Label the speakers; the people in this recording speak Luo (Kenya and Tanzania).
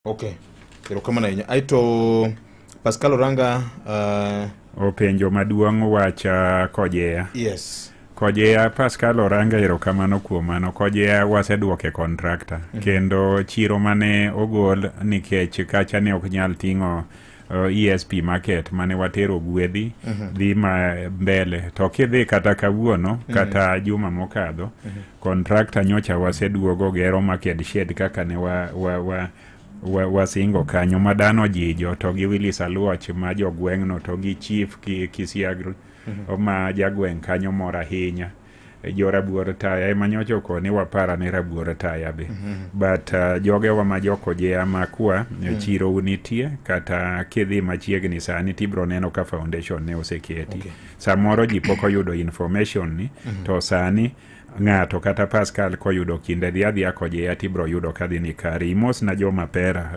Speaker 1: Okay. Pero kama na aito Pascal Oranga
Speaker 2: openjo maduong' wacha Kojea.
Speaker 1: Yes.
Speaker 2: Kojea Pascal Oranga erokamano kuom mano. Kojea waseduoke contractor. Kendo chiro mane ogol nikech kacha ne ok nyal ting'o ESP market mane watero gwedhi dhi mbele to kidhi kata kawuono kata juma mokadho contractor nyocha waseduogo gero market shed kaka ne wasingo kanyo madano jijo to gi Willis Aluoch ma jogweng'no to gi chief Kisiagro ma jagweng' kanyo mor ahinya jo Rabuor Taya ema nyocha okone wapara ne Rabuor Taya be but jogewa ma Kojea makwa chiro unitie kata kidhi machiegni sani tibro neno ka foundation ne oseketi samoro ji pok oyudo information ni to sani ng'ato kata Pascal koyudo kinde dhi Kojea tibro yudo kadhi ni kari mos na joma pera